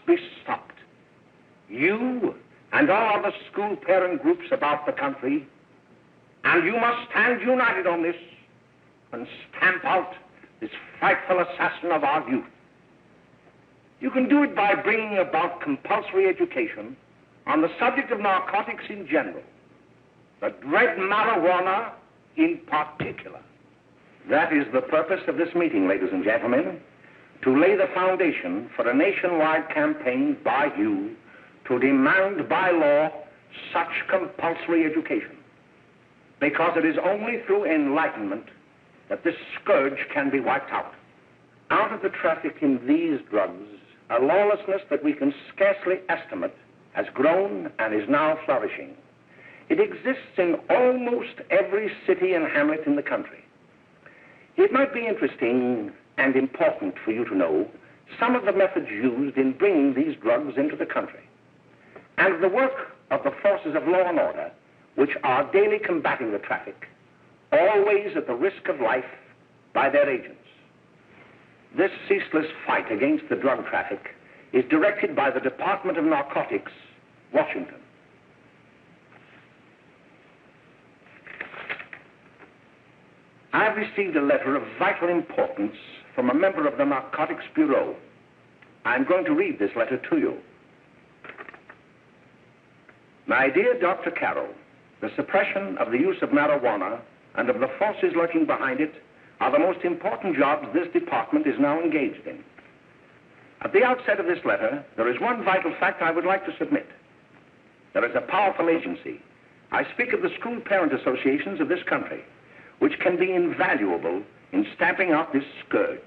be stopped. You and all other school parent groups about the country, and you must stand united on this and stamp out this frightful assassin of our youth. You can do it by bringing about compulsory education on the subject of narcotics in general, the dread marijuana in particular. That is the purpose of this meeting, ladies and gentlemen, to lay the foundation for a nationwide campaign by you to demand by law such compulsory education. Because it is only through enlightenment that this scourge can be wiped out. Out of the traffic in these drugs, a lawlessness that we can scarcely estimate has grown and is now flourishing. It exists in almost every city and hamlet in the country. It might be interesting and important for you to know some of the methods used in bringing these drugs into the country, and the work of the forces of law and order, which are daily combating the traffic, always at the risk of life by their agents. This ceaseless fight against the drug traffic is directed by the Department of Narcotics, Washington. I've received a letter of vital importance from a member of the Narcotics Bureau. I'm going to read this letter to you. My dear Dr. Carroll, the suppression of the use of marijuana and of the forces lurking behind it are the most important jobs this department is now engaged in. At the outset of this letter, there is one vital fact I would like to submit. There is a powerful agency. I speak of the school parent associations of this country, which can be invaluable in stamping out this scourge.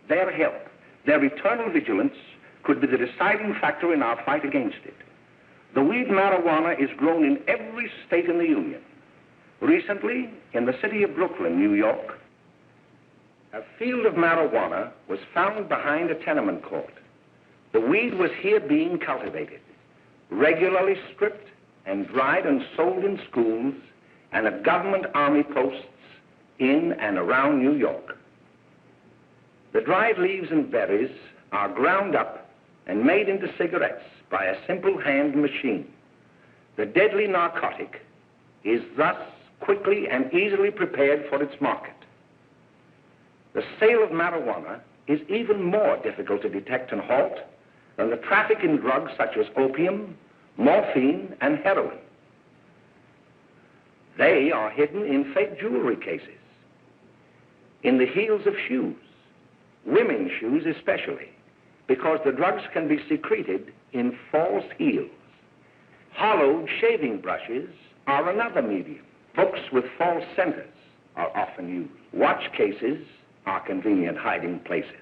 Their help, their eternal vigilance, could be the deciding factor in our fight against it. The weed marijuana is grown in every state in the Union. Recently, in the city of Brooklyn, New York, a field of marijuana was found behind a tenement court. The weed was here being cultivated, regularly stripped and dried and sold in schools and at government army posts in and around New York. The dried leaves and berries are ground up and made into cigarettes by a simple hand machine. The deadly narcotic is thus quickly and easily prepared for its market. The sale of marijuana is even more difficult to detect and halt than the traffic in drugs such as opium, morphine, and heroin. They are hidden in fake jewelry cases, in the heels of shoes, women's shoes especially, because the drugs can be secreted in false heels. Hollowed shaving brushes are another medium. Books with false centers are often used. Watch cases are convenient hiding places.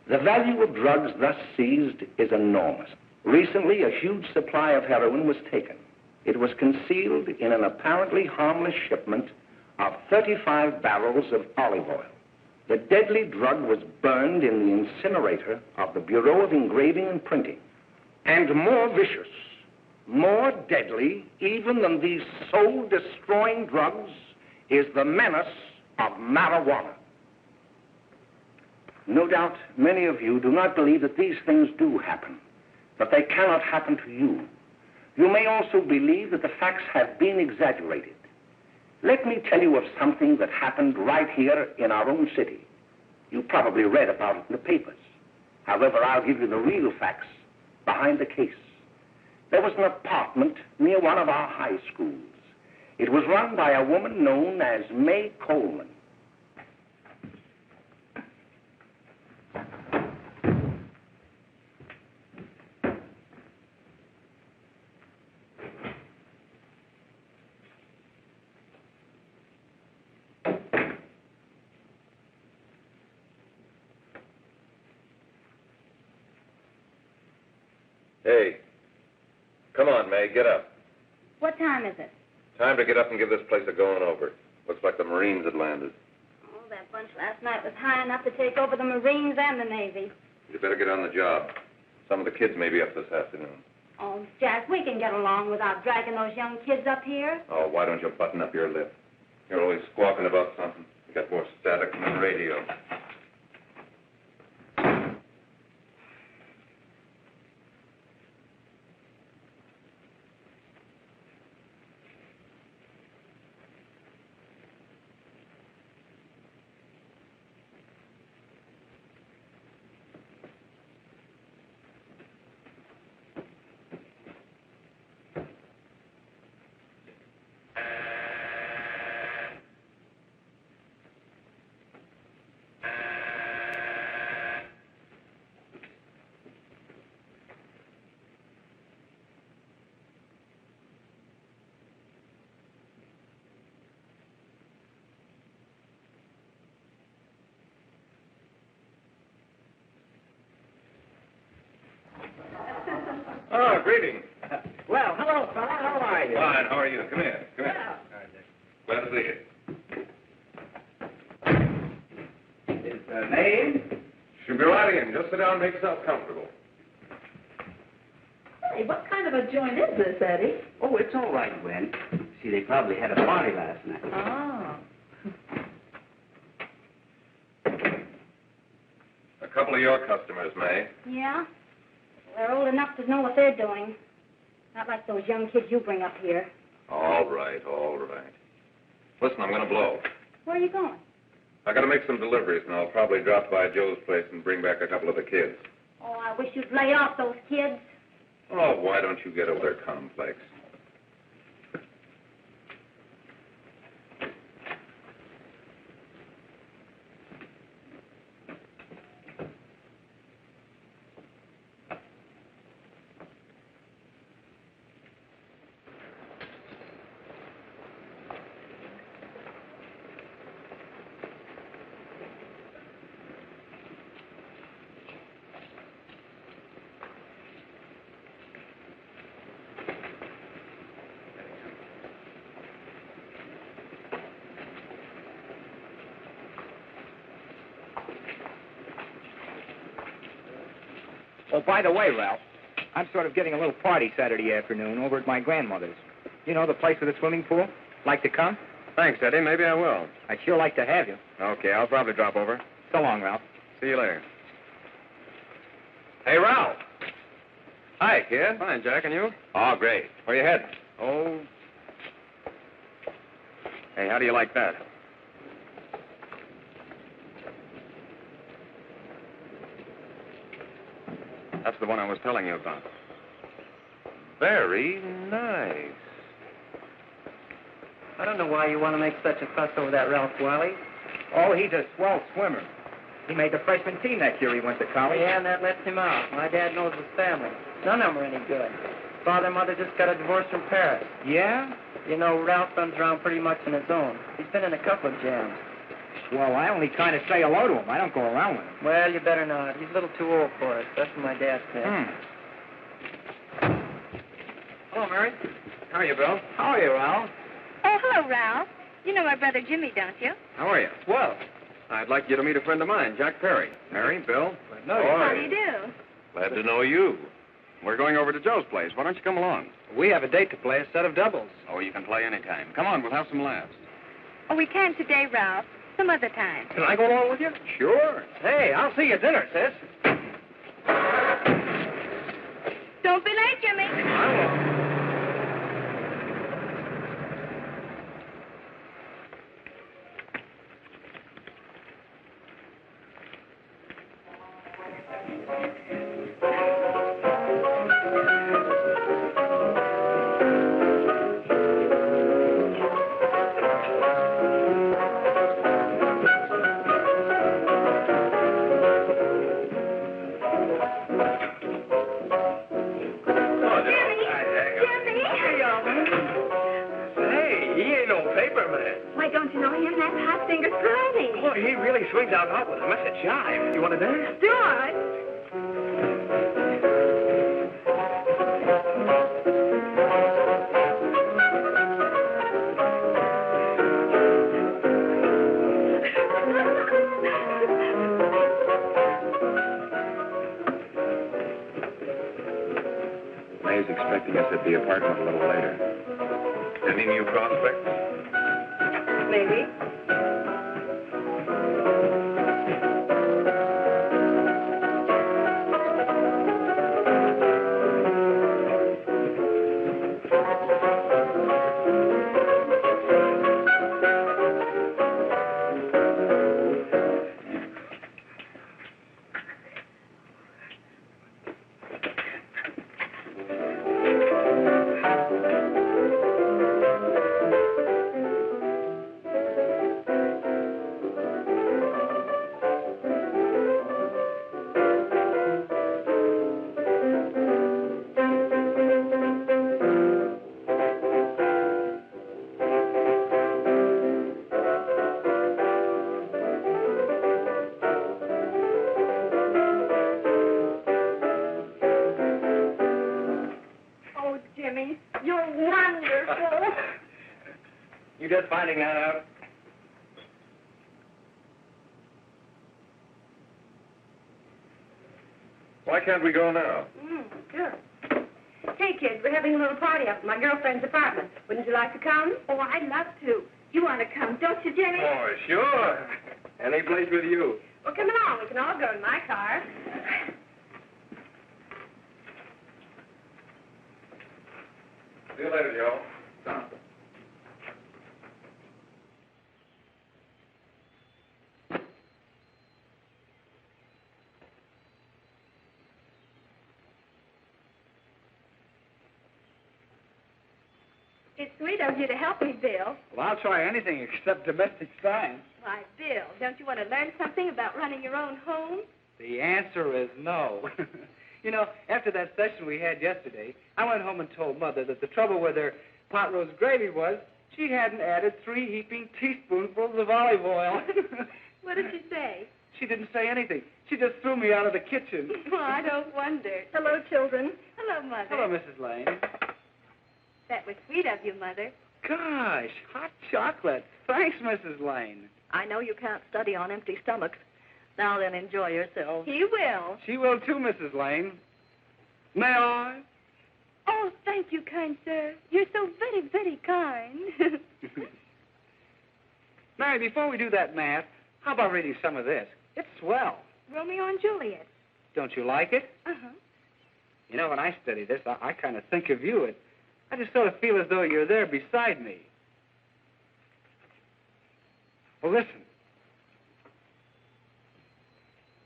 The value of drugs thus seized is enormous. Recently, a huge supply of heroin was taken. It was concealed in an apparently harmless shipment of 35 barrels of olive oil. The deadly drug was burned in the incinerator of the Bureau of Engraving and Printing. And more vicious, more deadly even than these soul-destroying drugs is the menace of marijuana. No doubt many of you do not believe that these things do happen, that they cannot happen to you. You may also believe that the facts have been exaggerated. Let me tell you of something that happened right here in our own city. You probably read about it in the papers. However, I'll give you the real facts behind the case. There was an apartment near one of our high schools. It was run by a woman known as May Coleman. Hey, come on, May, get up. What time is it? Time to get up and give this place a going over. Looks like the Marines had landed. Oh, that bunch last night was high enough to take over the Marines and the Navy. You better get on the job. Some of the kids may be up this afternoon. Oh, Jack, we can get along without dragging those young kids up here. Oh, why don't you button up your lip? You're always squawking about something. You got more static than the radio. Oh, greetings. Well, hello, fella. How are you? Fine, how are you? Come here. Come here. Glad to see you. His name? Should be right in. Just sit down and make yourself comfortable. Hey, what kind of a joint is this, Eddie? Oh, it's all right, Gwen. See, they probably had a party last night. Oh. A couple of your customers, May. Yeah? They're old enough to know what they're doing. Not like those young kids you bring up here. All right, all right. Listen, I'm going to blow. Where are you going? I got to make some deliveries, and I'll probably drop by Joe's place and bring back a couple of the kids. Oh, I wish you'd lay off those kids. Oh, why don't you get over their complex? Oh, by the way, Ralph, I'm sort of getting a little party Saturday afternoon over at my grandmother's. You know, the place with the swimming pool? Like to come? Thanks, Eddie. Maybe I will. I'd sure like to have you. Okay, I'll probably drop over. So long, Ralph. See you later. Hey, Ralph. Hi, kid. Fine, Jack, and you? Oh, great. Where you heading? Oh. Hey, how do you like that? That's the one I was telling you about. Very nice. I don't know why you want to make such a fuss over that Ralph Wiley. Oh, he's a swell swimmer. He made the freshman team that year he went to college. Yeah, and that lets him out. My dad knows his family. None of them are any good. Father and mother just got a divorce from Paris. Yeah? You know, Ralph runs around pretty much on his own. He's been in a couple of jams. Well, I only kind of say hello to him. I don't go around with him. Well, you better not. He's a little too old for it. That's what my dad said. Hello, Mary. How are you, Bill? How are you, Ralph? Oh, hello, Ralph. You know my brother Jimmy, don't you? How are you? Well, I'd like you to meet a friend of mine, Jack Perry. Mary, Bill. How do you do? Glad to know you. We're going over to Joe's place. Why don't you come along? We have a date to play, a set of doubles. Oh, you can play anytime. Come on, we'll have some laughs. Oh, we can't today, Ralph. Some other time. Can I go along with you? Sure. Hey, I'll see you at dinner, sis. Don't be late, Jimmy. I won't. Why, don't you know him? That's Hot Finger Friday. Boy, he really swings out hot with a message jive. You want to dance? Do it. May's expecting us at the apartment a little later. Any new prospects? Maybe. wonderful. You just finding that out? Why can't we go now? Sure. Hey, kids, we're having a little party up at my girlfriend's apartment. Wouldn't you like to come? Oh, I'd love to. You want to come, don't you, Jenny? Oh, sure. Any place with you. Well, come along. We can all go in my car. See you later, Joe. It's sweet of you to help me, Bill. Well, I'll try anything except domestic science. Why, Bill, don't you want to learn something about running your own home? The answer is no. You know, after that session we had yesterday, I went home and told Mother that the trouble with her pot roast gravy was she hadn't added 3 heaping teaspoonfuls of olive oil. What did she say? She didn't say anything. She just threw me out of the kitchen. Well, I don't wonder. Hello, children. Hello, Mother. Hello, Mrs. Lane. That was sweet of you, Mother. Gosh, hot chocolate. Thanks, Mrs. Lane. I know you can't study on empty stomachs. Now then, enjoy yourselves. He will. She will too, Mrs. Lane. May I? Oh, thank you, kind sir. You're so very, very kind. Mary, before we do that math, how about reading some of this? It's swell. Romeo and Juliet. Don't you like it? Uh-huh. You know, when I study this, I kind of think of you. I just sort of feel as though you're there beside me. Well, listen.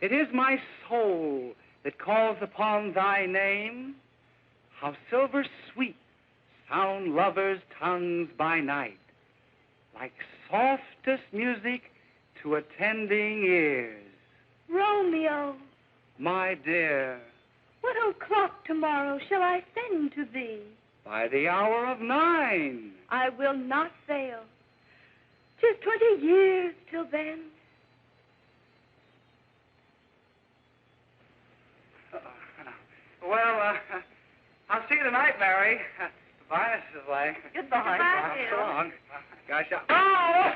It is my soul that calls upon thy name. How silver sweet sound lovers' tongues by night, like softest music to attending ears. Romeo, My dear, what o'clock tomorrow shall I send to thee? by the hour of 9. I will not fail. 'Tis 20 years till then. Well, I'll see you tonight, Mary. Goodbye, Mrs. Lane. Goodbye. Goodbye, So Bill. long. Gosh, oh!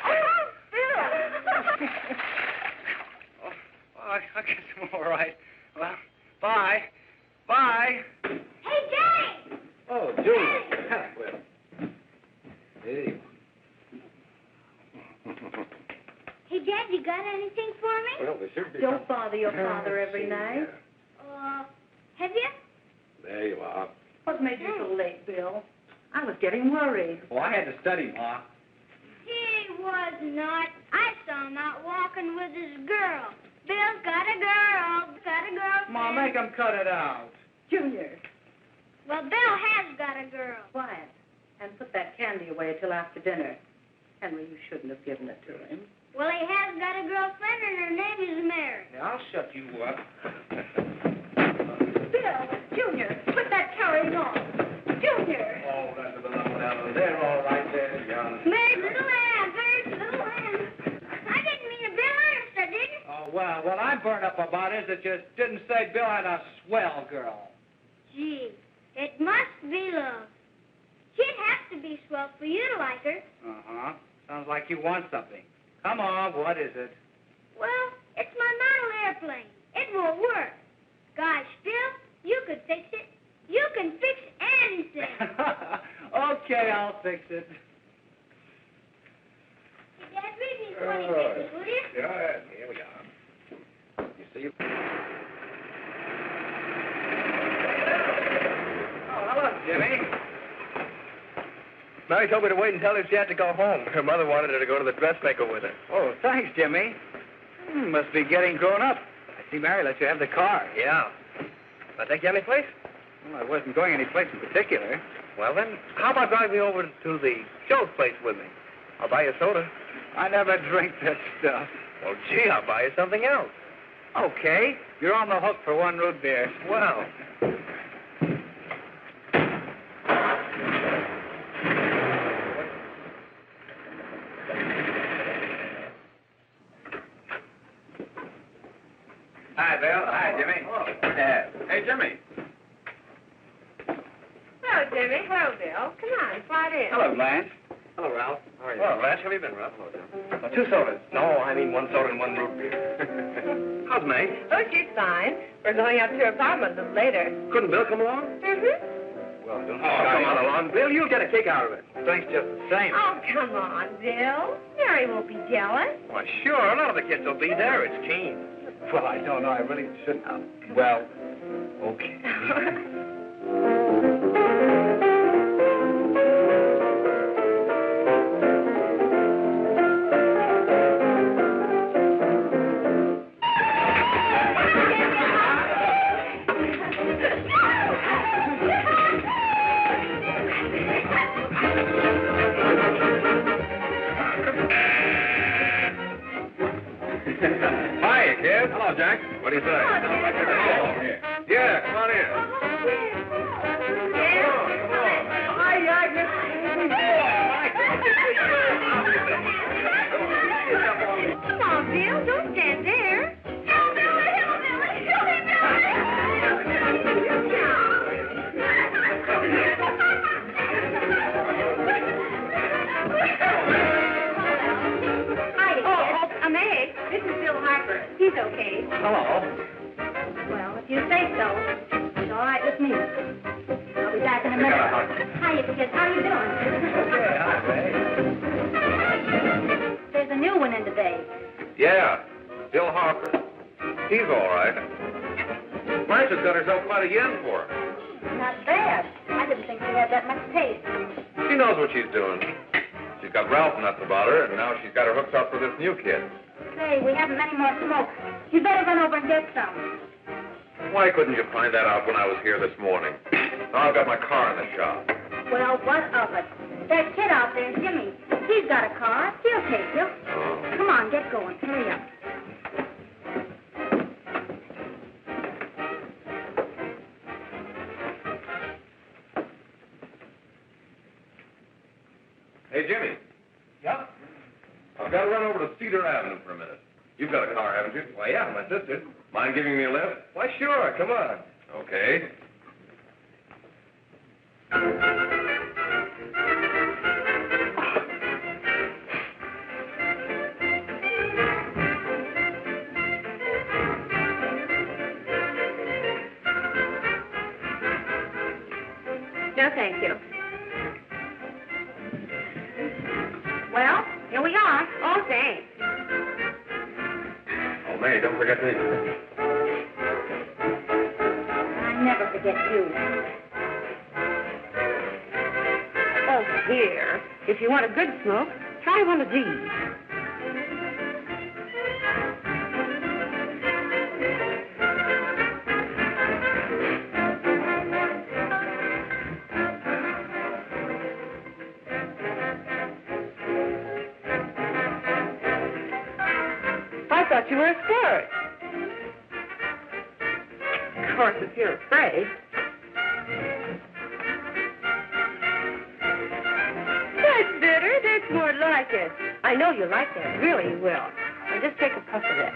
Oh, Bill! Oh, I guess I'm all right. Well, bye. Bye. Hey, Jenny! Oh, Julie. Well, there you Hey, Dad, you got anything for me? Well, there should be. Don't bother your father every night. Have you? There you are. What made you so late, Bill? I was getting worried. Oh, I had to study, Ma. He was not. I saw him out walking with his girl. Bill's got a girl. Got a girlfriend. Ma, make him cut it out. Junior, Well, Bill has got a girl. quiet. And put that candy away till after dinner. Henry, you shouldn't have given it to him. Well, he has got a girlfriend, and her name is Mary. Yeah, I'll shut you up. Bill, Junior, quit that carrying on. Junior! Oh, that's a beloved Ella. They're all right there, young. Mary's little Ann. Mary's little Ann. I didn't mean to Bill Ernest, I didn't. Oh, well, what I'm burned up about is that you didn't say Bill had a swell girl. Gee, it must be love. She'd have to be swell for you to like her. Uh-huh. Sounds like you want something. Come on, what is it? Well, it's my model airplane. It won't work. Gosh, Bill, you could fix it. You can fix anything. Okay, I'll fix it. Hey, Dad, read me 20 pages, will you? Yeah, here we are. You see? Oh, hello, Jimmy. Mary told me to wait and tell her she had to go home. Her mother wanted her to go to the dressmaker with her. Oh, thanks, Jimmy. Must be getting grown up. I see Mary let you have the car. Yeah. I take you any place? Well, I wasn't going any place in particular. Well, then, how about driving me over to the Joe's place with me? I'll buy you a soda. I never drink that stuff. Well, gee, I'll buy you something else. Okay, you're on the hook for 1 root beer. Well. Hi, Bill. Hi, Jimmy. Hey, Jimmy. Hello, Jimmy. Hello, Bill. Come on, slide in. Hello, Blanche. Hello, Ralph. How are you? Well, Blanche, how have you been, Ralph? Hello, Jim. 2 sodas. No, I mean 1 soda and 1 root beer. How's May? Oh, she's fine. We're going up to her apartment a little later. Couldn't Bill come along? Mm-hmm. Well, don't come on along. Bill, you'll get a kick out of it. Thanks just the same. Oh, come on, Bill. Mary won't be jealous. Why, sure. None of the kids will be there. It's Keen. Well, I don't know. I really shouldn't. Well, okay. Hi, kid. Hello, Jack. What do you say? Yeah, come on in. Come on, Bill. Don't stand there. I'm Egg. This is Bill Harper. He's okay. Hello. Well, if you say so, it's all right with me. I'll be back in a minute. Hiya, kids. How you doing? Okay, hi, May. There's a new one in today. Yeah, Bill Harper. He's all right. Blanche has got herself quite a yen for him. Not bad. I didn't think she had that much taste. She knows what she's doing. She's got Ralph nuts about her, and now she's got her hooked up for this new kid. Say, we haven't any more smoke. You better run over and get some. Why couldn't you find that out when I was here this morning? Now I've got my car in the shop. Well, what of it? That kid out there, Jimmy, he's got a car. He'll take you. Oh. Come on, get going. Hurry up. Hey, Jimmy. Yeah? I've got to run over to Cedar Avenue for a minute. You've got a car, haven't you? Why, yeah, my sister. Mind giving me a lift? Why, sure. Come on. Okay. No, thank you. Well, here we are. Oh, thanks. Oh, May, don't forget me. I never forget you. Oh, here. If you want a good smoke, try one of these. I thought you were a squirt. Of course, if you're afraid. That's bitter. That's more like it. I know you like that. Really, you will. Now just take a puff of that.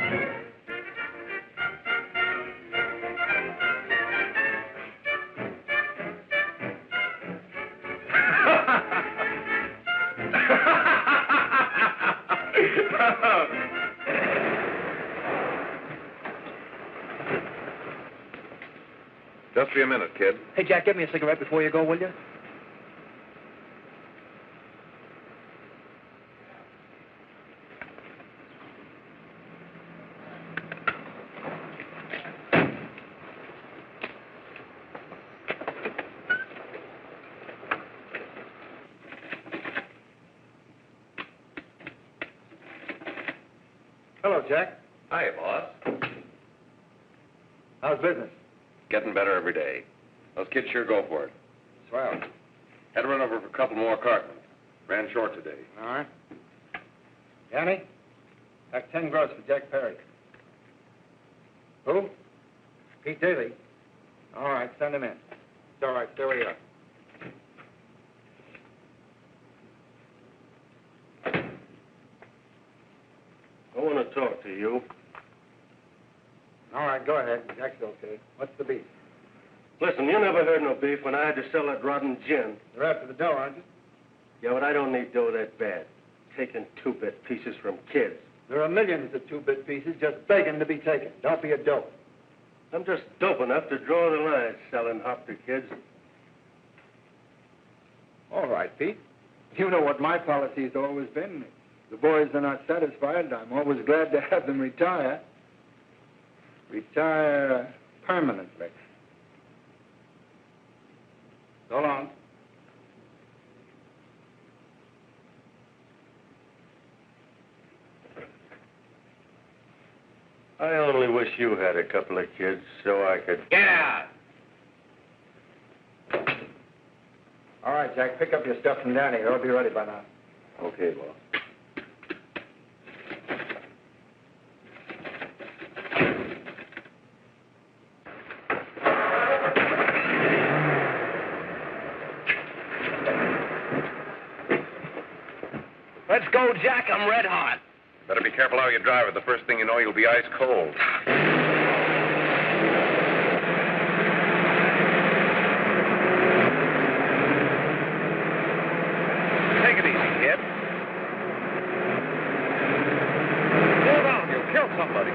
Just be a minute, kid. Hey, Jack, give me a cigarette before you go, will you? Hello, Jack. Hi, boss. How's business? Getting better every day. Those kids sure go for it. Swell. Had to run over for a couple more cartons. Ran short today. All right. Yanni, that's 10 gross for Jack Perry. Who? Pete Daly. All right, send him in. It's all right, stay where you are. I want to talk to you. All right, go ahead. Jack's okay. What's the beef? Listen, you never heard no beef when I had to sell that rotten gin. You're after the dough, aren't you? Yeah, but I don't need dough that bad. Taking two-bit pieces from kids. There are millions of two-bit pieces just begging to be taken. Don't be a dope. I'm just dope enough to draw the line selling hop to kids. All right, Pete. You know what my policy has always been. If the boys are not satisfied, I'm always glad to have them retire. Retire permanently. So long. I only wish you had a couple of kids so I could... Get out! All right, Jack, pick up your stuff from down here. I'll be ready by now. Okay, boss. Let's go, Jack. I'm red hot. Better be careful how you drive it. The first thing you know, you'll be ice cold. Take it easy, kid. Slow down. You'll kill somebody.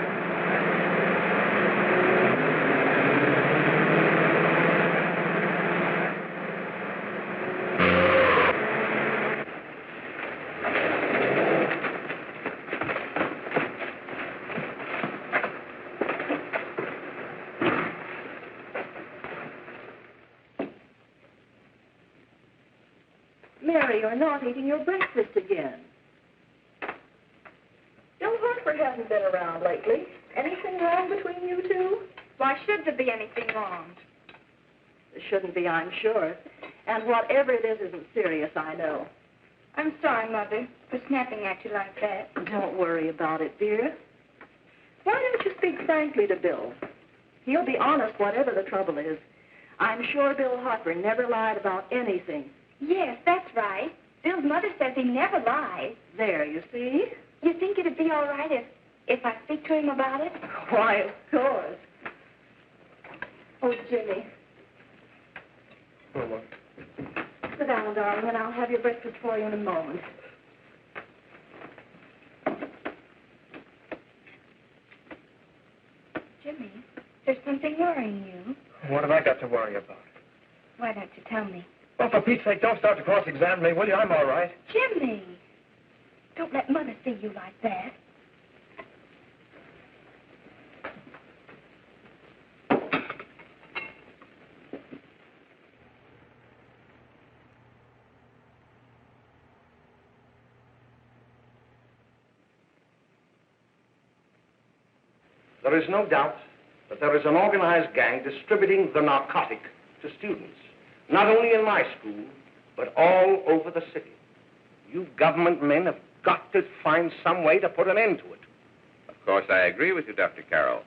Mary, you're not eating your breakfast again. Bill Hartford hasn't been around lately. Anything wrong between you two? Why should there be anything wrong? There shouldn't be, I'm sure. And whatever it is isn't serious, I know. I'm sorry, Mother, for snapping at you like that. Don't worry about it, dear. Why don't you speak frankly to Bill? He'll be honest whatever the trouble is. I'm sure Bill Hartford never lied about anything. Yes, that's right. Bill's mother says he never lies. There, you see? You think it'd be all right if I speak to him about it? Why, of course. Oh, Jimmy. Oh, what? Sit down, darling, and I'll have your breakfast for you in a moment. Jimmy, there's something worrying you. What have I got to worry about? Why don't you tell me? Well, for Pete's sake, don't start to cross-examine me, will you? I'm all right. Jimmy! Don't let Mother see you like that. There is no doubt that there is an organized gang distributing the narcotic to students, not only in my school, but all over the city. You government men have got to find some way to put an end to it. Of course, I agree with you, Dr. Carroll.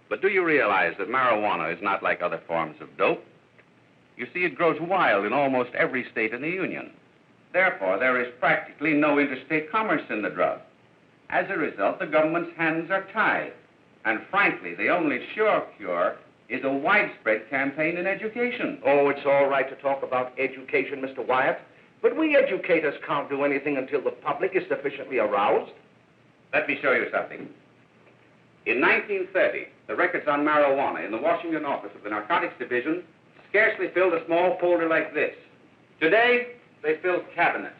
But do you realize that marijuana is not like other forms of dope? You see, it grows wild in almost every state in the Union. Therefore, there is practically no interstate commerce in the drug. As a result, the government's hands are tied. And frankly, the only sure cure is a widespread campaign in education. Oh, it's all right to talk about education, Mr. Wyatt, but we educators can't do anything until the public is sufficiently aroused. Let me show you something. In 1930, the records on marijuana in the Washington office of the Narcotics Division scarcely filled a small folder like this. Today, they fill cabinets.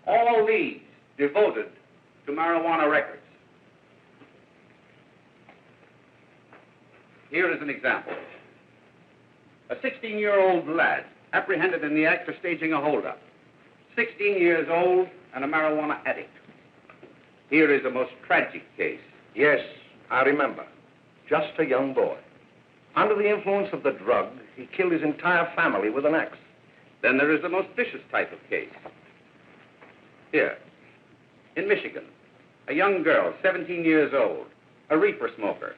All these devoted to marijuana records. Here is an example. A 16-year-old lad apprehended in the act of staging a holdup. 16 years old and a marijuana addict. Here is a most tragic case. Yes, I remember. Just a young boy. Under the influence of the drug, he killed his entire family with an axe. Then there is the most vicious type of case. Here, in Michigan, a young girl, 17 years old, a reefer smoker,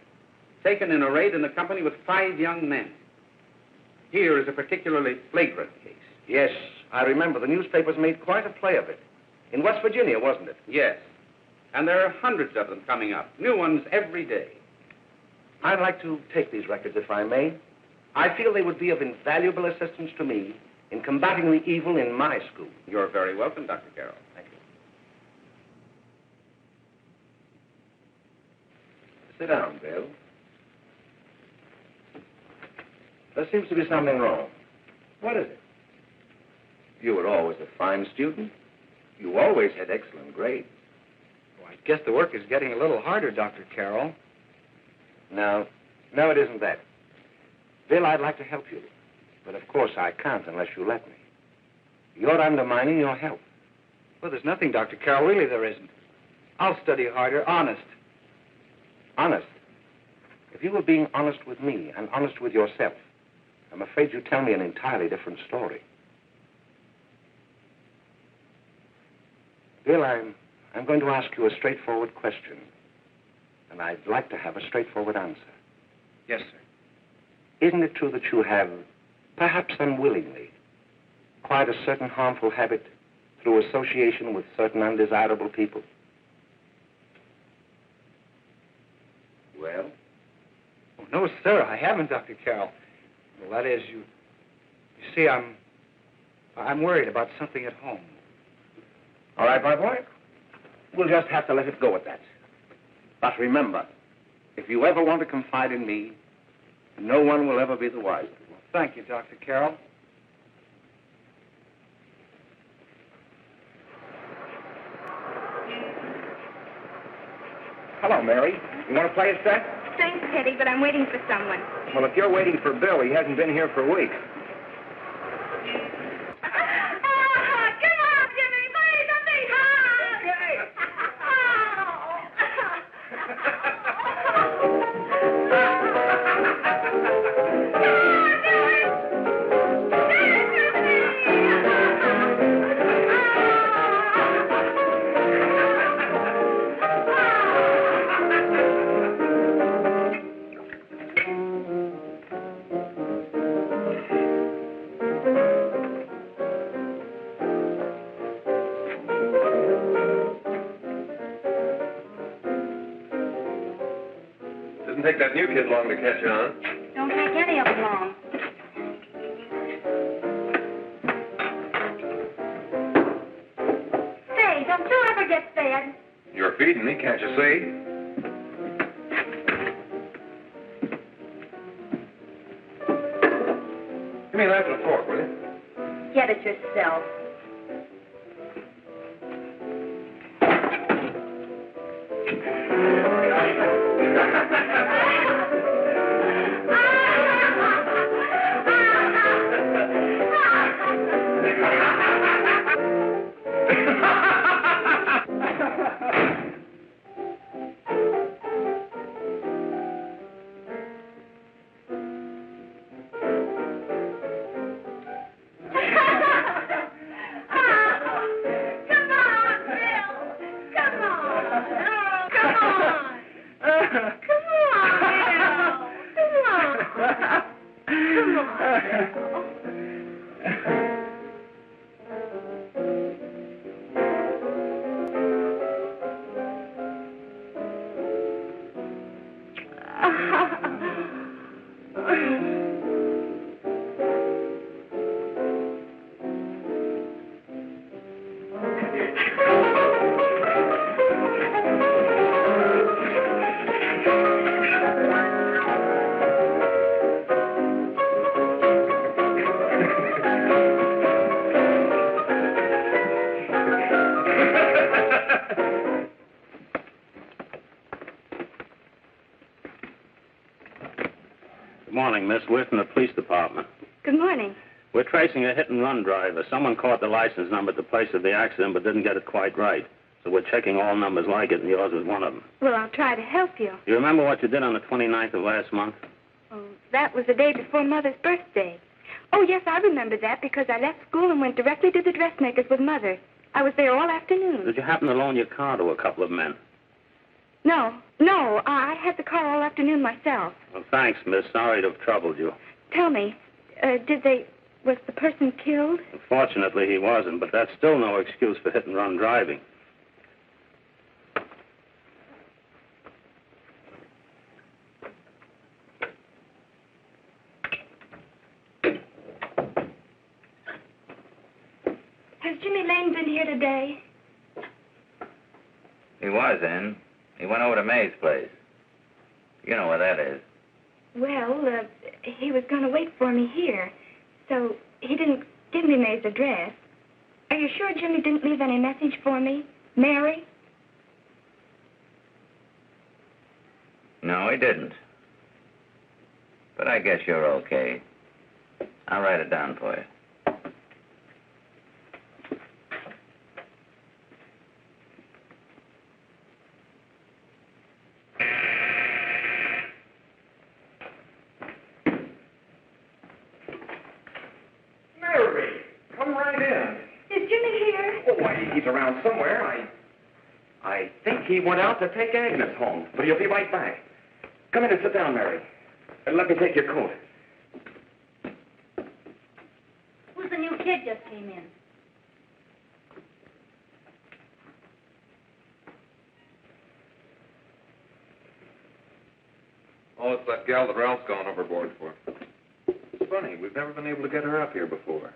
taken in a raid in the company with 5 young men. Here is a particularly flagrant case. Yes, I remember. The newspapers made quite a play of it. In West Virginia, wasn't it? Yes. And there are hundreds of them coming up, new ones every day. I'd like to take these records, if I may. I feel they would be of invaluable assistance to me in combating the evil in my school. You're very welcome, Dr. Carroll. Thank you. Sit down, Bill. There seems to be something wrong. What is it? You were always a fine student. You always had excellent grades. Well, I guess the work is getting a little harder, Dr. Carroll. No, it isn't that. Bill, I'd like to help you. But of course I can't unless you let me. You're undermining your health. Well, there's nothing, Dr. Carroll. Really, there isn't. I'll study harder, honest. Honest? If you were being honest with me and honest with yourself, I'm afraid you'd tell me an entirely different story. Bill, I'm going to ask you a straightforward question. And I'd like to have a straightforward answer. Yes, sir. Isn't it true that you have, perhaps unwillingly, acquired a certain harmful habit through association with certain undesirable people? Well? Oh, no, sir, I haven't, Dr. Carroll. Well, that is, you see, I'm worried about something at home. All right, my boy. We'll just have to let it go at that. But remember, if you ever want to confide in me, no one will ever be the wiser. Well, thank you, Dr. Carroll. Hello, Mary. You want to play a set? Thanks, Teddy, but I'm waiting for someone. Well, if you're waiting for Bill, he hasn't been here for weeks. Come on, Jimmy, play something hard. Doesn't take that new kid long to catch on. Don't take any of them long. Say, don't you ever get fed? You're feeding me, can't you see? Give me a knife and a fork, will you? Get it yourself. Good morning, Miss. We're from the police department. Good morning. We're tracing a hit-and-run driver. Someone caught the license number at the place of the accident but didn't get it quite right. So we're checking all numbers like it, and yours was one of them. Well, I'll try to help you. You remember what you did on the 29th of last month? Oh, that was the day before Mother's birthday. Oh, yes, I remember that because I left school and went directly to the dressmaker's with Mother. I was there all afternoon. Did you happen to loan your car to a couple of men? No, I had the car all afternoon myself. Well, thanks, miss. Sorry to have troubled you. Tell me, was the person killed? Unfortunately, he wasn't, but that's still no excuse for hit-and-run driving. Has Jimmy Lane been here today? He was in. He went over to May's place. You know where that is. Well, he was going to wait for me here, so he didn't give me May's address. Are you sure Jimmy didn't leave any message for me? Mary? No, he didn't. But I guess you're okay. I'll write it down for you. Mary, come right in. Is Jimmy here? Oh, why, he's around somewhere. I think he went out to take Agnes home, but he'll be right back. Come in and sit down, Mary. And let me take your coat. Who's the new kid just came in? Oh, it's that gal that Ralph's gone overboard for. It's funny, we've never been able to get her up here before.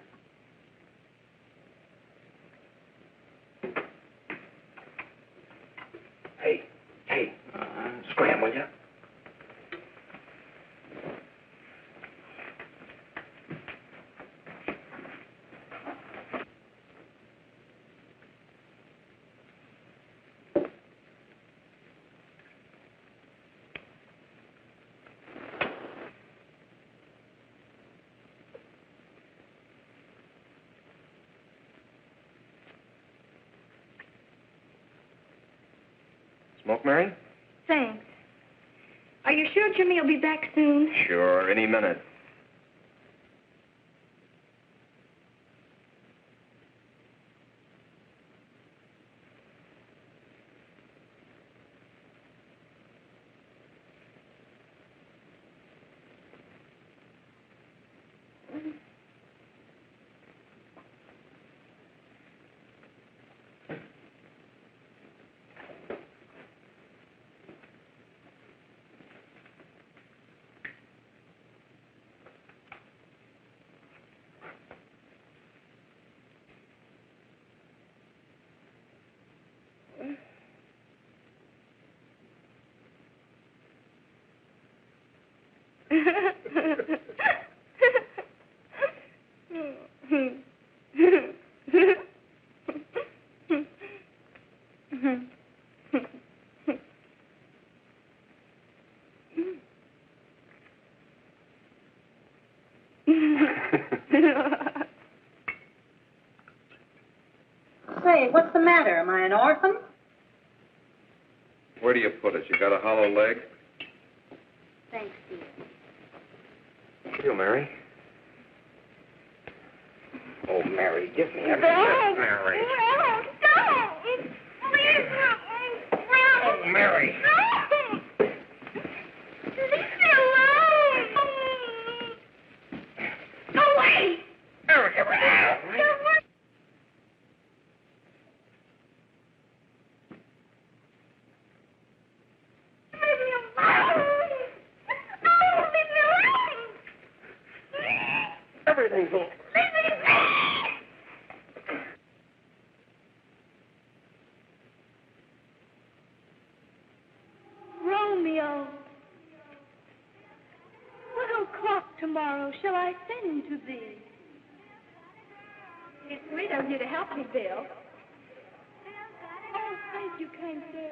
Hey, scram, will you? Smoke, Mary? Thanks. Are you sure Jimmy will be back soon? Sure, any minute. Say, what's the matter? Am I an orphan? Where do you put it? You got a hollow leg? Thanks, dear. You, Mary. Oh, Mary, give me a kiss, No. Mary. No, don't. Please, no. Oh, Mary. No. Leave me alone. Go away. Mary, give it out. Everything's over. Romeo, what o'clock tomorrow shall I send to thee? It's sweet of you to help me, Bill. Oh, thank you, kind sir.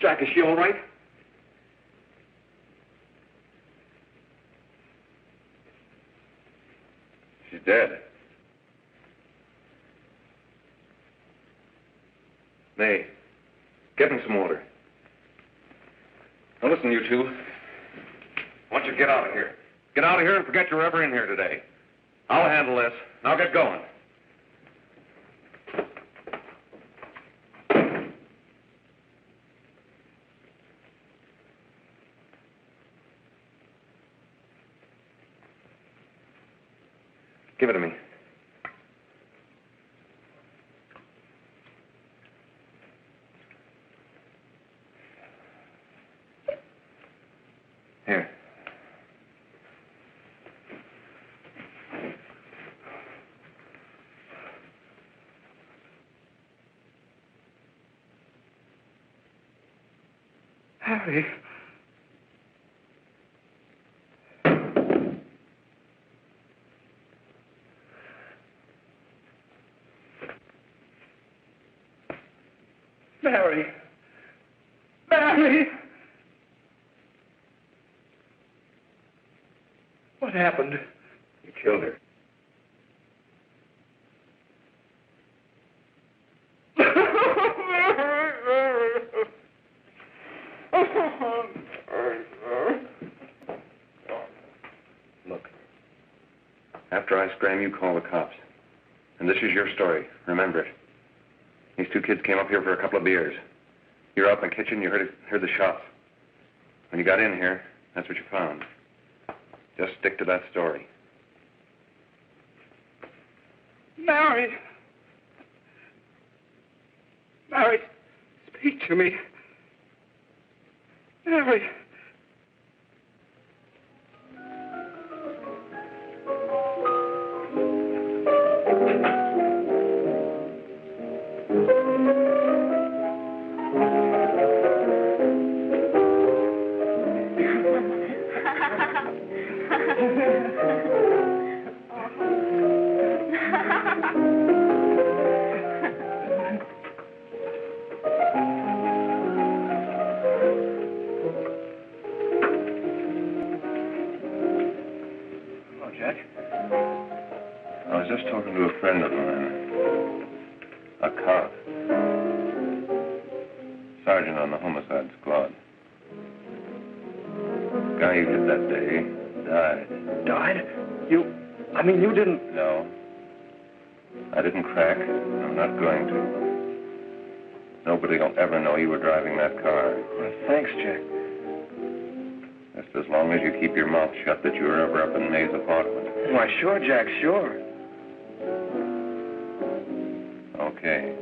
Jack, is she all right? She's dead. May, get him some water. Now listen, you two. I want you to get out of here. Get out of here and forget you're ever in here today. I'll handle this. Now get going. Give it to me. Here. Harry. Mary. Mary! What happened? You killed her. Look, after I scram, you call the cops. And this is your story. Remember it. These two kids came up here for a couple of beers. You were out in the kitchen, you heard the shots. When you got in here, that's what you found. Just stick to that story. Mary! Mary, speak to me. Mary! I was just talking to a friend of mine, a cop, sergeant on the homicide squad. The guy you hit that day died. Died? You didn't... No. I didn't crack. I'm not going to. Nobody will ever know you were driving that car. Well, thanks, Jack. Just as long as you keep your mouth shut that you were ever up in May's apartment. Why, sure, Jack, sure. Okay.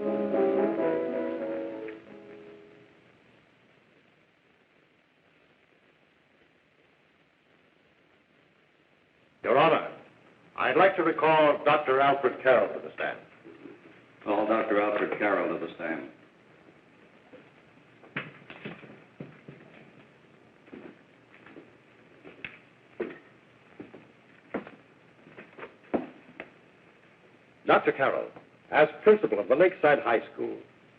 Your Honor, I'd like to recall Dr. Alfred Carroll to the stand. Call Dr. Alfred Carroll to the stand. Dr. Carroll, as principal of the Lakeside High School,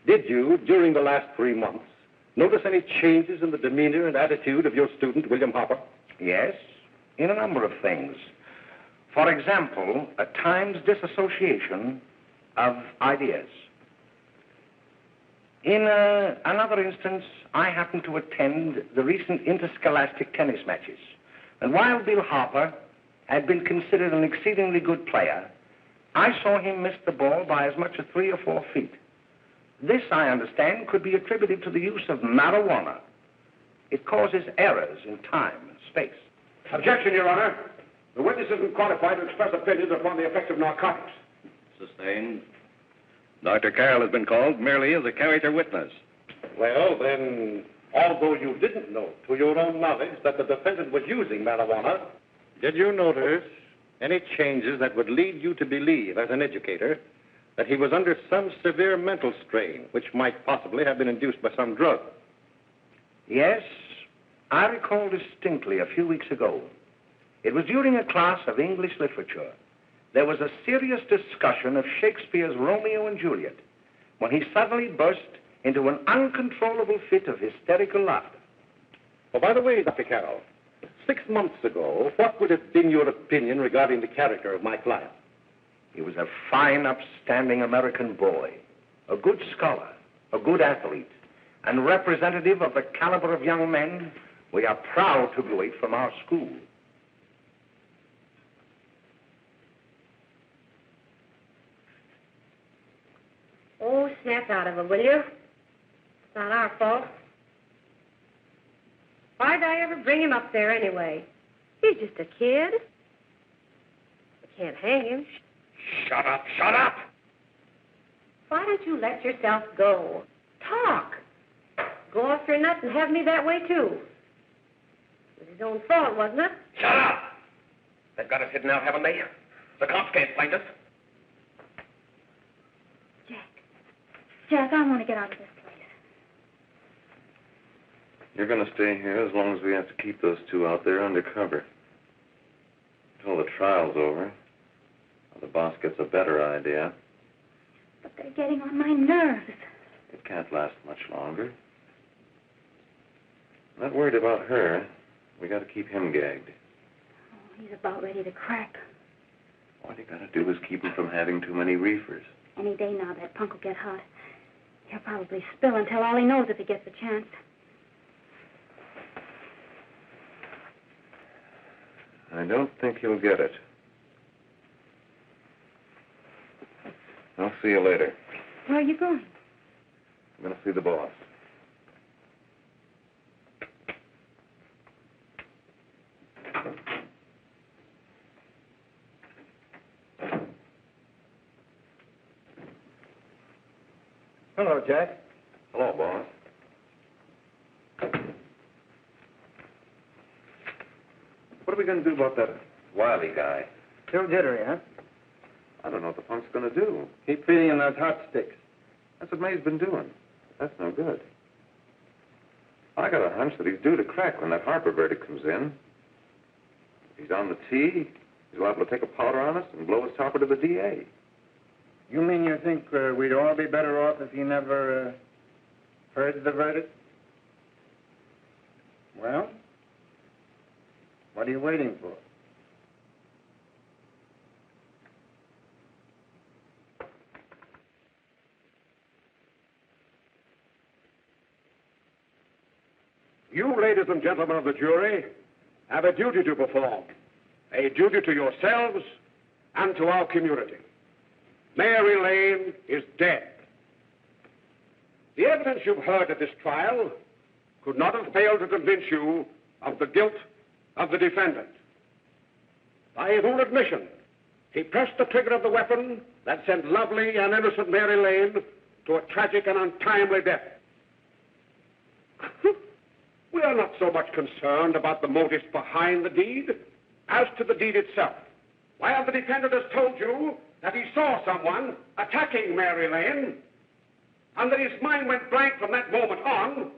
did you, during the last 3 months, notice any changes in the demeanor and attitude of your student, William Hopper? Yes, in a number of things. For example, at times disassociation of ideas. In another instance, I happened to attend the recent interscholastic tennis matches. And while Bill Hopper had been considered an exceedingly good player, I saw him miss the ball by as much as 3 or 4 feet. This, I understand, could be attributed to the use of marijuana. It causes errors in time and space. Objection, Your Honor. The witness isn't qualified to express opinions upon the effects of narcotics. Sustained. Dr. Carroll has been called merely as a character witness. Well, then, although you didn't know to your own knowledge that the defendant was using marijuana, did you notice any changes that would lead you to believe, as an educator, that he was under some severe mental strain, which might possibly have been induced by some drug? Yes, I recall distinctly a few weeks ago. It was during a class of English literature. There was a serious discussion of Shakespeare's Romeo and Juliet when he suddenly burst into an uncontrollable fit of hysterical laughter. Oh, by the way, Dr. Carroll, 6 months ago, what would have been your opinion regarding the character of my client? He was a fine, upstanding American boy, a good scholar, a good athlete, and representative of the caliber of young men we are proud to graduate from our school. Oh, snap out of it, will you? It's not our fault. Why'd I ever bring him up there anyway? He's just a kid. I can't hang him. Shut up, shut up! Why don't you let yourself go? Talk. Go off your nuts and have me that way, too. It was his own fault, wasn't it? Shut up! They've got us hidden out, haven't they? The cops can't find us. Jack, I want to get out of this place. You're going to stay here as long as we have to keep those two out there undercover. Until the trial's over. Or the boss gets a better idea. But they're getting on my nerves. It can't last much longer. I'm not worried about her. We got to keep him gagged. Oh, he's about ready to crack. All you got to do is keep him from having too many reefers. Any day now, that punk will get hot. He'll probably spill and tell all he knows if he gets a chance. I don't think he'll get it. I'll see you later. Where are you going? I'm going to see the boss. Hello, Jack. Hello, boss. What are we going to do about that Wiley guy? Still jittery, huh? I don't know what the punk's going to do. Keep feeding him those hot sticks. That's what May's been doing. That's no good. I got a hunch that he's due to crack when that Harper verdict comes in. If he's on the tee, he's liable to take a powder on us and blow his topper to the DA. You mean you think we'd all be better off if he never heard the verdict? Well, what are you waiting for? You, ladies and gentlemen of the jury, have a duty to perform. A duty to yourselves and to our community. Mary Lane is dead. The evidence you've heard at this trial could not have failed to convince you of the guilt of the defendant. By his own admission, he pressed the trigger of the weapon that sent lovely and innocent Mary Lane to a tragic and untimely death. We are not so much concerned about the motives behind the deed as to the deed itself. While the defendant has told you that he saw someone attacking Mary Lane, and that his mind went blank from that moment on,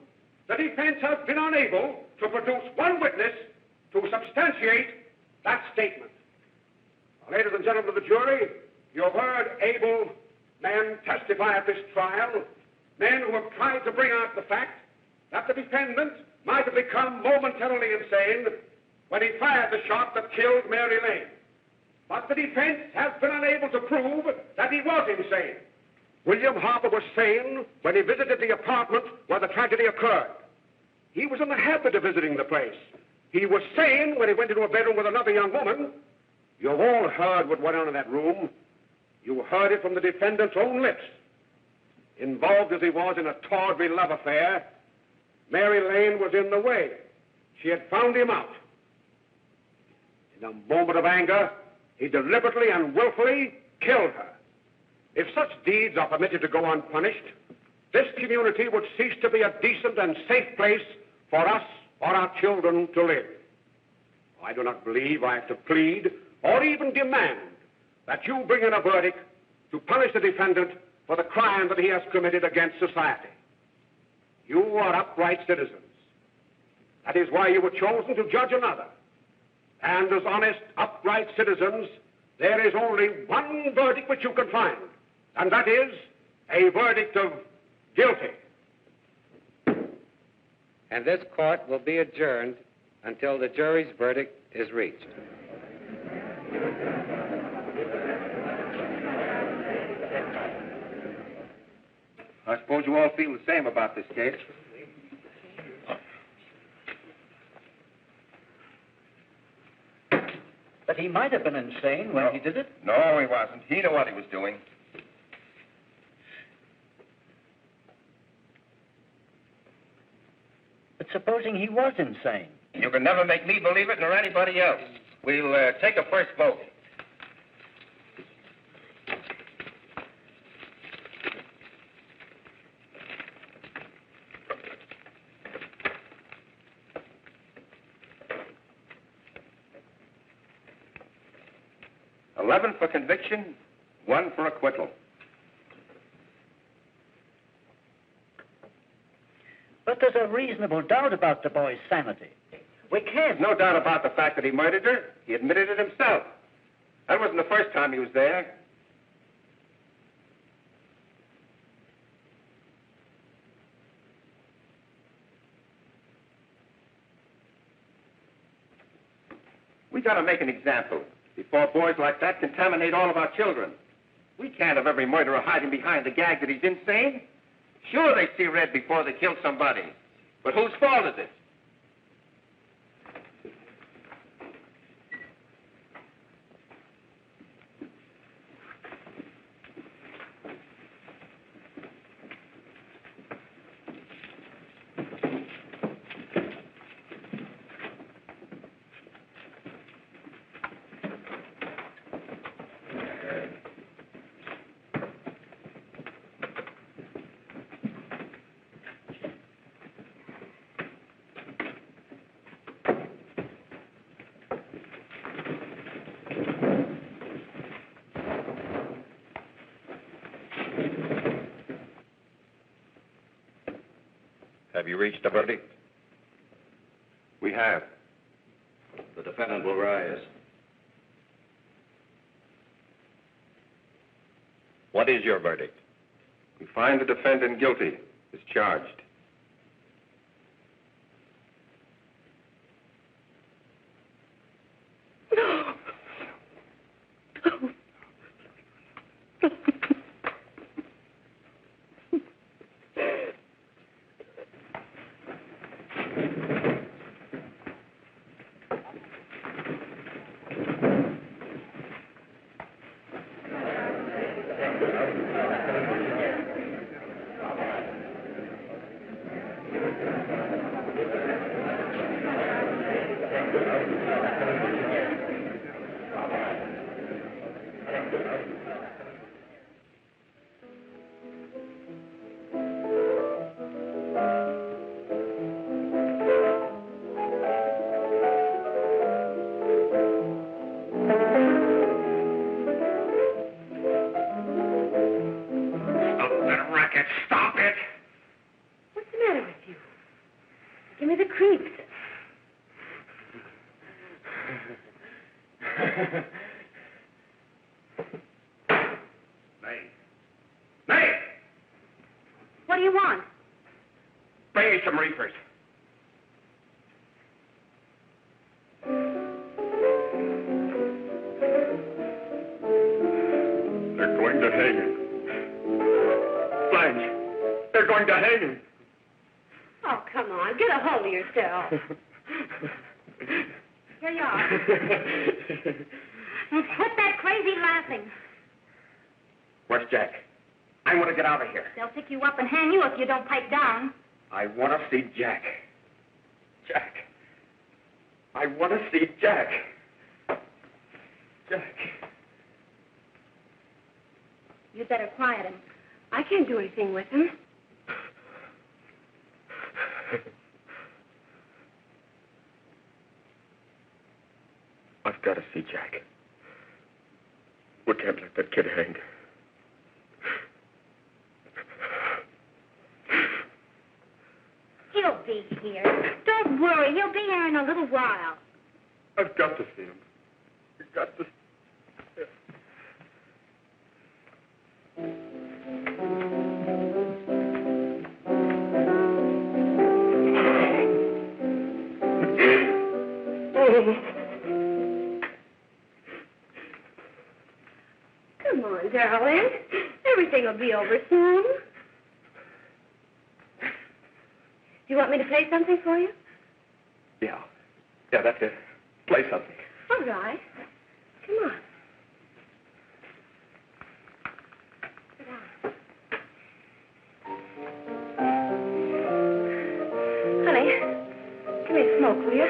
the defense has been unable to produce one witness to substantiate that statement. Now, ladies and gentlemen of the jury, you have heard able men testify at this trial, men who have tried to bring out the fact that the defendant might have become momentarily insane when he fired the shot that killed Mary Lane. But the defense has been unable to prove that he was insane. William Harper was sane when he visited the apartment where the tragedy occurred. He was in the habit of visiting the place. He was sane when he went into a bedroom with another young woman. You've all heard what went on in that room. You heard it from the defendant's own lips. Involved as he was in a tawdry love affair, Mary Lane was in the way. She had found him out. In a moment of anger, he deliberately and willfully killed her. If such deeds are permitted to go unpunished, this community would cease to be a decent and safe place for us or our children to live. I do not believe I have to plead or even demand that you bring in a verdict to punish the defendant for the crime that he has committed against society. You are upright citizens. That is why you were chosen to judge another. And as honest, upright citizens, there is only one verdict which you can find, and that is a verdict of guilty. and this court will be adjourned until the jury's verdict is reached. I suppose you all feel the same about this case. But he might have been insane when he did it. No, he wasn't. He knew what he was doing. But supposing he was insane? You can never make me believe it nor anybody else. We'll take a first vote. $11 for conviction, 1 for acquittal. But there's a reasonable doubt about the boy's sanity. We can't. No doubt about the fact that he murdered her. He admitted it himself. That wasn't the first time he was there. We got to make an example before boys like that contaminate all of our children. We can't have every murderer hiding behind the gag that he's insane. Sure, they see red before they kill somebody. But whose fault is it? Have you reached a verdict? We have. The defendant will rise. What is your verdict? We find the defendant guilty as charged. Stop it! What's the matter with you? Give me the creeps. May! What do you want? Bring me some reefers. They're going to hang him. Blanche, they're going to hang him. Oh, come on. Get a hold of yourself. Here you are. And quit that crazy laughing. Where's Jack? I want to get out of here. They'll pick you up and hang you if you don't pipe down. I want to see Jack. Jack. I want to see Jack. Jack. You'd better quiet him. I can't do anything with him. I've got to see Jack. We can't let that kid hang. He'll be here. Don't worry. He'll be here in a little while. I've got to see him. I've got to. Come on, darling. Everything will be over soon. Do you want me to play something for you? Yeah, that's it. Play something. All right. Come on. Sit down. Honey, give me a smoke, will you?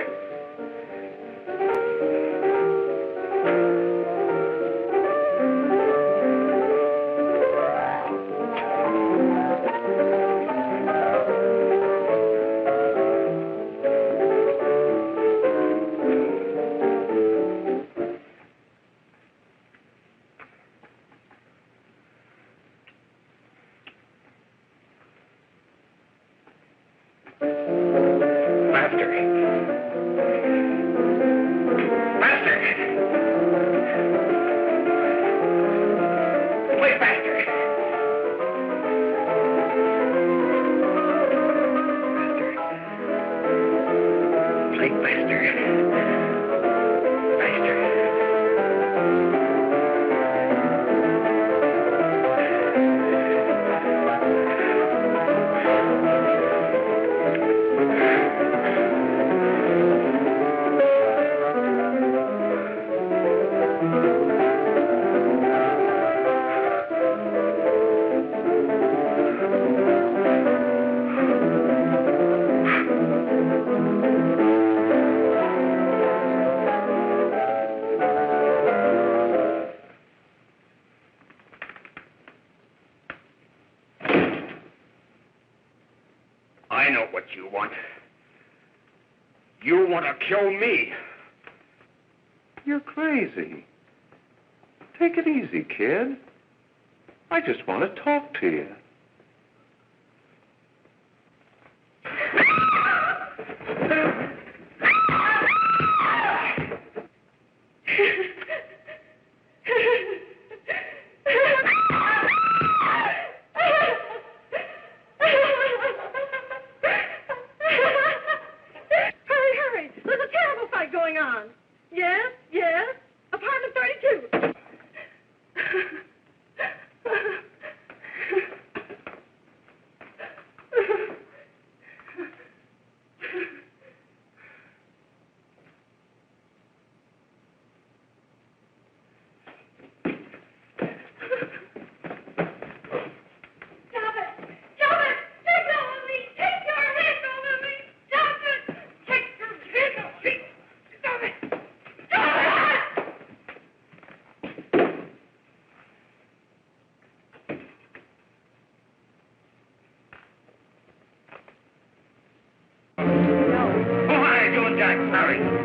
I know what you want. You want to kill me. You're crazy. Take it easy, kid. I just want to talk to you. Hurry. There's a terrible fight going on. Yes. Apartment 32.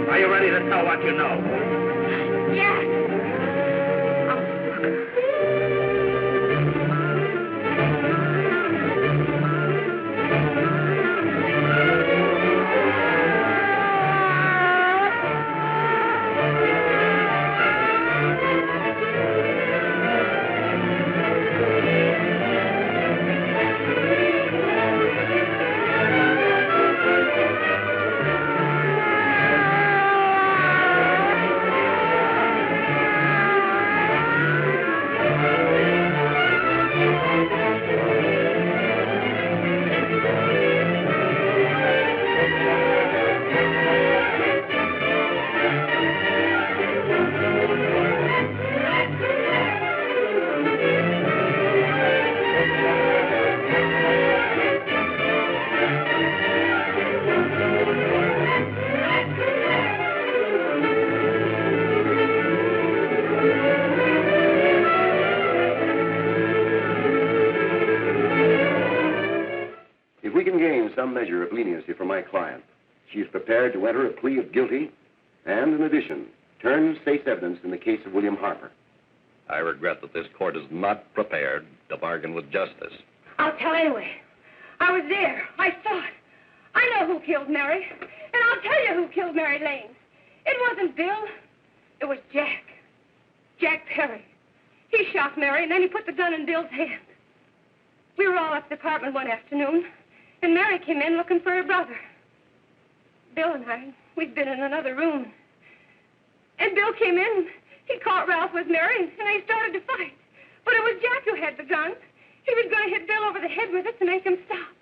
Are you ready to tell what you know? Yes. If we can gain some measure of leniency for my client, she is prepared to enter a plea of guilty and, in addition, turn state's evidence in the case of William Harper. I regret that this court is not prepared to bargain with justice. I'll tell anyway. I was there. I saw it. I know who killed Mary. And I'll tell you who killed Mary Lane. It wasn't Bill. It was Jack. Jack Perry. He shot Mary, and then he put the gun in Bill's hand. We were all up at the apartment one afternoon, and Mary came in looking for her brother. Bill and I, we'd been in another room. And Bill came in, he caught Ralph with Mary, and they started to fight. gun. He was going to hit Bill over the head with it to make him stop.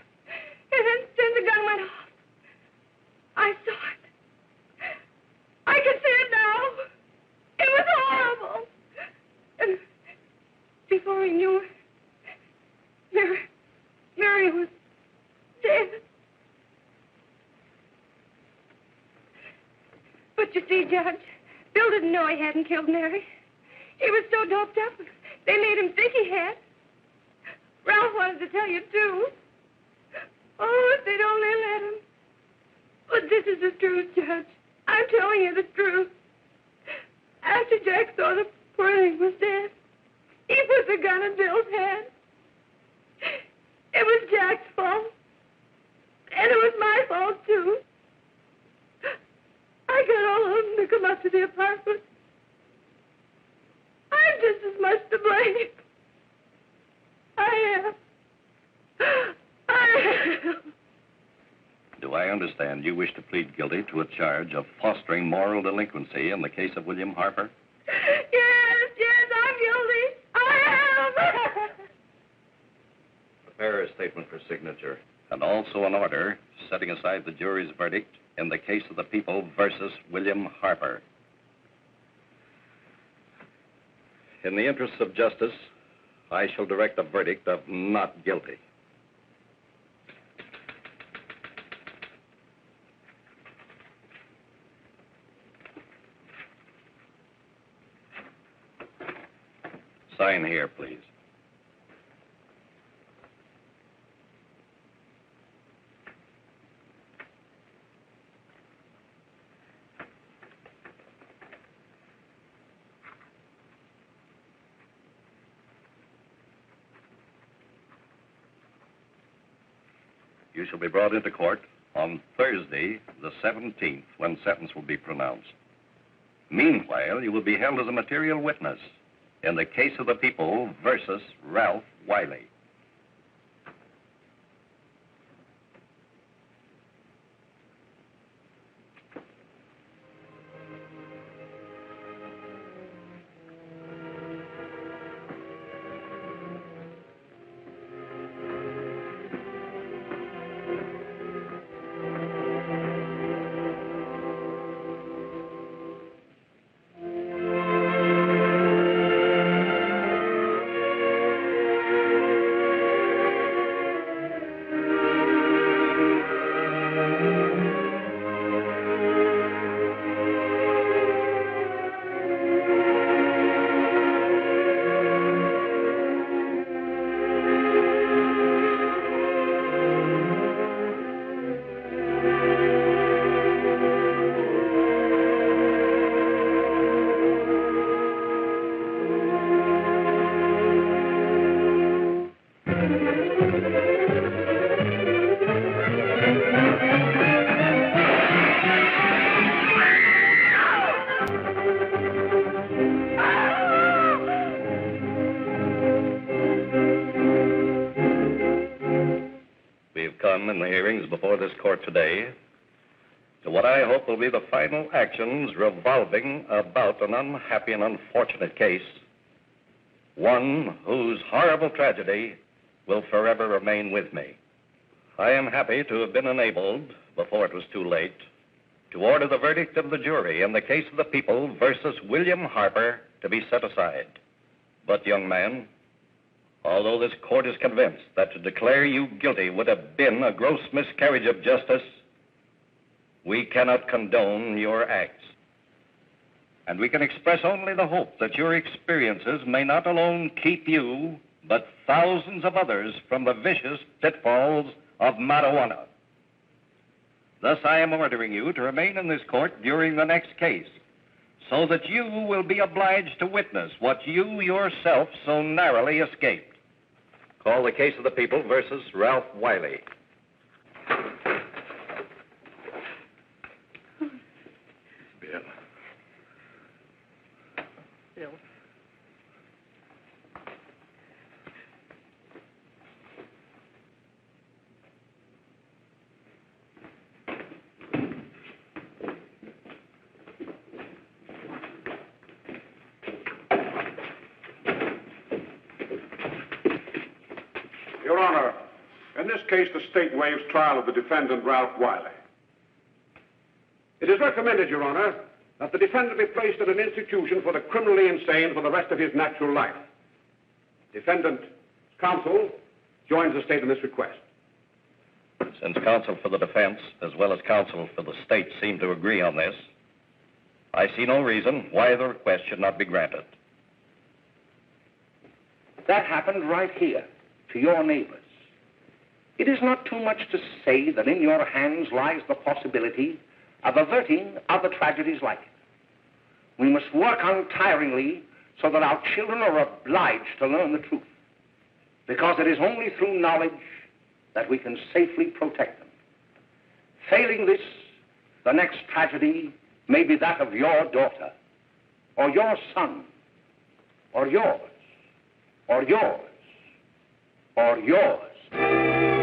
And then the gun went off. I saw it. I can see it now. It was horrible. And before he knew it, Mary was dead. But you see, Judge, Bill didn't know he hadn't killed Mary. He was so doped up, they made him think he had. Ralph wanted to tell you, too. Oh, if they'd only let him. But this is the truth, Judge. I'm telling you the truth. After Jack saw the poor thing was dead, he put the gun in Bill's hand. It was Jack's fault. And it was my fault, too. I got all of them to come up to the apartment. I'm just as much to blame. I am. Do I understand you wish to plead guilty to a charge of fostering moral delinquency in the case of William Harper? Yes, I'm guilty. I am. Prepare a statement for signature. And also an order setting aside the jury's verdict in the case of the people versus William Harper. In the interests of justice, I shall direct a verdict of not guilty. Sign here, please. You shall be brought into court on Thursday, the 17th, when sentence will be pronounced. Meanwhile, you will be held as a material witness in the case of the people versus Ralph Wiley. In the hearings before this court today to what I hope will be the final actions revolving about an unhappy and unfortunate case, one whose horrible tragedy will forever remain with me. I am happy to have been enabled, before it was too late, to order the verdict of the jury in the case of the people versus William Harper to be set aside. But, young man, although this court is convinced that to declare you guilty would have been a gross miscarriage of justice, we cannot condone your acts. And we can express only the hope that your experiences may not alone keep you, but thousands of others from the vicious pitfalls of marijuana. Thus, I am ordering you to remain in this court during the next case, so that you will be obliged to witness what you yourself so narrowly escaped. Call the case of the people versus Ralph Wiley. Bill. Bill. Your Honor, in this case, the state waives trial of the defendant, Ralph Wiley. It is recommended, Your Honor, that the defendant be placed in an institution for the criminally insane for the rest of his natural life. Defendant's counsel joins the state in this request. Since counsel for the defense, as well as counsel for the state, seem to agree on this, I see no reason why the request should not be granted. That happened right here, to your neighbors. It is not too much to say that in your hands lies the possibility of averting other tragedies like it. We must work untiringly so that our children are obliged to learn the truth, because it is only through knowledge that we can safely protect them. Failing this, the next tragedy may be that of your daughter, or your son, or yours, or yours, or yours.